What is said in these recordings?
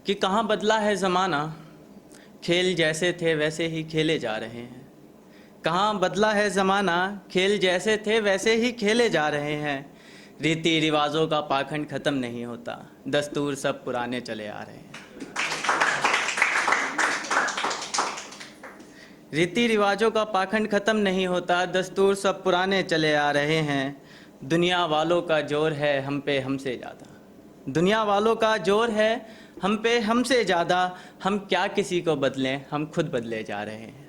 कि कहाँ बदला है ज़माना, खेल जैसे थे वैसे ही खेले जा रहे हैं। कहाँ बदला है ज़माना, खेल जैसे थे वैसे ही खेले जा रहे हैं। रीति रिवाजों का पाखंड ख़त्म नहीं होता, दस्तूर सब पुराने चले आ रहे हैं। रीति रिवाजों का पाखंड ख़त्म नहीं होता, दस्तूर सब पुराने चले आ रहे हैं। दुनिया वालों का जोर है हम पे हमसे ज़्यादा, दुनिया वालों का जोर है हम पे हमसे ज़्यादा। हम क्या किसी को बदलें, हम खुद बदले जा रहे हैं।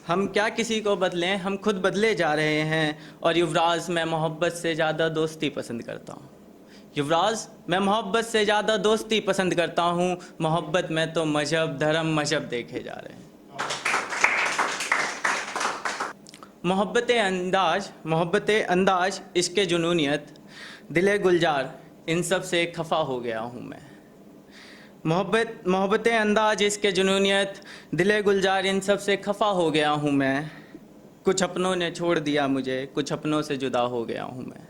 हम क्या किसी को बदलें, हम खुद बदले जा रहे हैं। और युवराज, मैं मोहब्बत से ज़्यादा दोस्ती पसंद करता हूँ। युवराज, मैं मोहब्बत से ज़्यादा दोस्ती पसंद करता हूँ। मोहब्बत में तो मजहब धर्म मजहब देखे जा रहे हैं। मोहब्बते अंदाज इश्क़े जुनूनियत, दिले गुलजार, इन सब से खफा हो गया हूँ मैं। मोहब्बते अंदाज इश्क़े जुनूनियत, दिले गुलजार, इन सब से खफा हो गया हूँ मैं। कुछ अपनों ने छोड़ दिया मुझे, कुछ अपनों से जुदा हो गया हूँ मैं।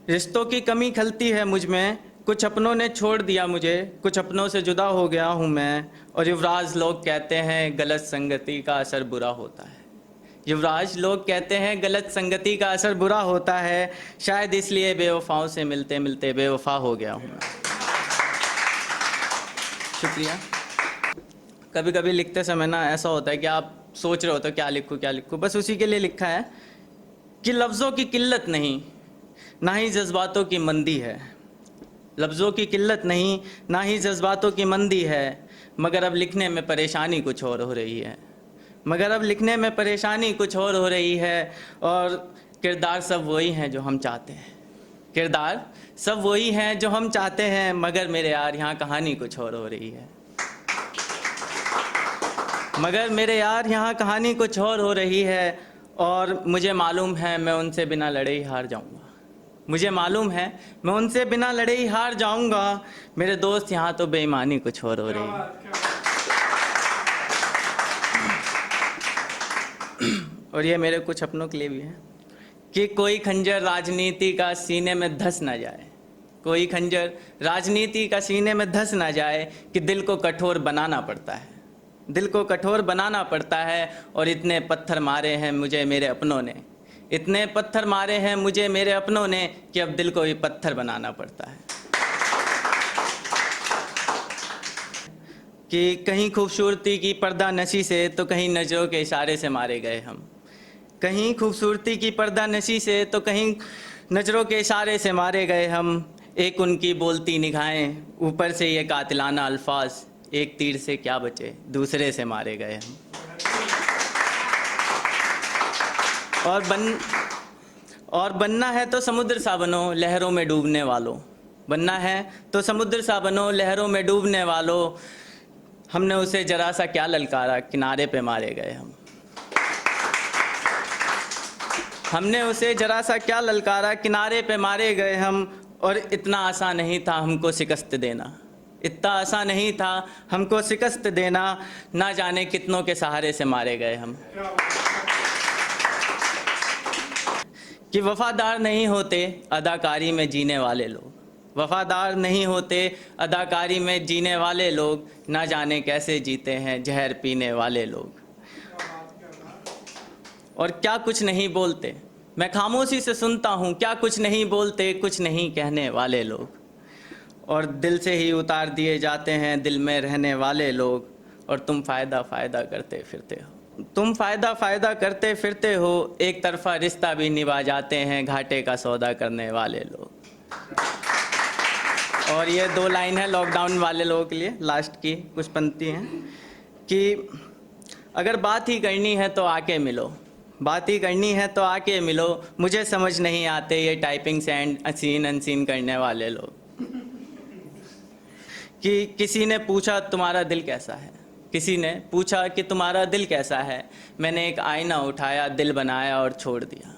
रिश्तों की कमी खलती है मुझ में, कुछ अपनों ने छोड़ दिया मुझे, कुछ अपनों से जुदा हो गया हूँ मैं। और युवराज, लोग कहते हैं गलत संगति का असर बुरा होता है। युवराज, लोग कहते हैं गलत संगति का असर बुरा होता है। शायद इसलिए बेवफाओं से मिलते मिलते बेवफा हो गया हूँ मैं। शुक्रिया। कभी कभी लिखते समय ना ऐसा होता है कि आप सोच रहे हो तो क्या लिखूँ, बस उसी के लिए लिखा है कि लफ्ज़ों की किल्लत नहीं, ना ही जज्बातों की मंदी है। लफ्ज़ों की किल्लत नहीं, ना ही जज्बातों की मंदी है। मगर अब लिखने में परेशानी कुछ और हो रही है। मगर अब लिखने में परेशानी कुछ और हो रही है। और किरदार सब वही हैं जो हम चाहते हैं। किरदार सब वही हैं जो हम चाहते हैं, मगर मेरे यार यहाँ कहानी कुछ और हो रही है। मगर मेरे यार यहाँ कहानी कुछ और हो रही है। और मुझे मालूम है मैं उनसे बिना लड़े ही हार जाऊँगा। मुझे मालूम है मैं उनसे बिना लड़े ही हार जाऊँगा। मेरे दोस्त, यहाँ तो बेईमानी कुछ और हो रही है। और ये मेरे कुछ अपनों के लिए भी है कि कोई खंजर राजनीति का सीने में धंस ना जाए, कोई खंजर राजनीति का सीने में धंस ना जाए। कि दिल को कठोर बनाना पड़ता है, दिल को कठोर बनाना पड़ता है। और इतने पत्थर मारे हैं मुझे मेरे अपनों ने, इतने पत्थर मारे हैं मुझे मेरे अपनों ने, कि अब दिल को भी पत्थर बनाना पड़ता है। कि कहीं खूबसूरती की पर्दा नशी से, तो कहीं नज़रों के इशारे से मारे गए हम। कहीं खूबसूरती की पर्दा नशी से, तो कहीं नज़रों के इशारे से मारे गए हम। एक उनकी बोलती निगाहें, ऊपर से ये कातिलाना अल्फाज, एक तीर से क्या बचे दूसरे से मारे गए हम। और बनना है तो समुद्र सा बनो लहरों में डूबने वालों, बनना है तो समुद्र सा बनो लहरों में डूबने वालों। हमने उसे जरा सा क्या ललकारा, किनारे पे मारे गए हम। हमने उसे जरा सा क्या ललकारा, किनारे पे मारे गए हम। और इतना आसान नहीं था हमको शिकस्त देना, इतना आसान नहीं था हमको शिकस्त देना। ना जाने कितनों के सहारे से मारे गए हम। कि वफ़ादार नहीं होते अदाकारी में जीने वाले लोग, वफ़ादार नहीं होते अदाकारी में जीने वाले लोग। ना जाने कैसे जीते हैं जहर पीने वाले लोग। और क्या कुछ नहीं बोलते, मैं खामोशी से सुनता हूँ, क्या कुछ नहीं बोलते कुछ नहीं कहने वाले लोग। और दिल से ही उतार दिए जाते हैं दिल में रहने वाले लोग। और तुम फ़ायदा करते फिरते हो, तुम फ़ायदा करते फिरते हो। एक तरफा रिश्ता भी निभा जाते हैं घाटे का सौदा करने वाले लोग। और ये 2 लाइन है लॉकडाउन वाले लोगों के लिए, लास्ट की कुछ पंक्ति हैं कि अगर बात ही करनी है तो आके मिलो, बात ही करनी है तो आके मिलो। मुझे समझ नहीं आते ये टाइपिंग से अनसीन अनसीन करने वाले लोग। कि किसी ने पूछा तुम्हारा दिल कैसा है, किसी ने पूछा कि तुम्हारा दिल कैसा है। मैंने एक आईना उठाया दिल बनाया और छोड़ दिया।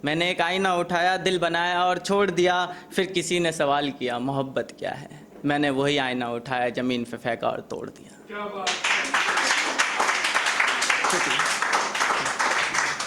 मैंने एक आईना उठाया दिल बनाया और छोड़ दिया। फिर किसी ने सवाल किया मोहब्बत क्या है। मैंने वही आईना उठाया ज़मीन पे फेंका और तोड़ दिया। क्या बात।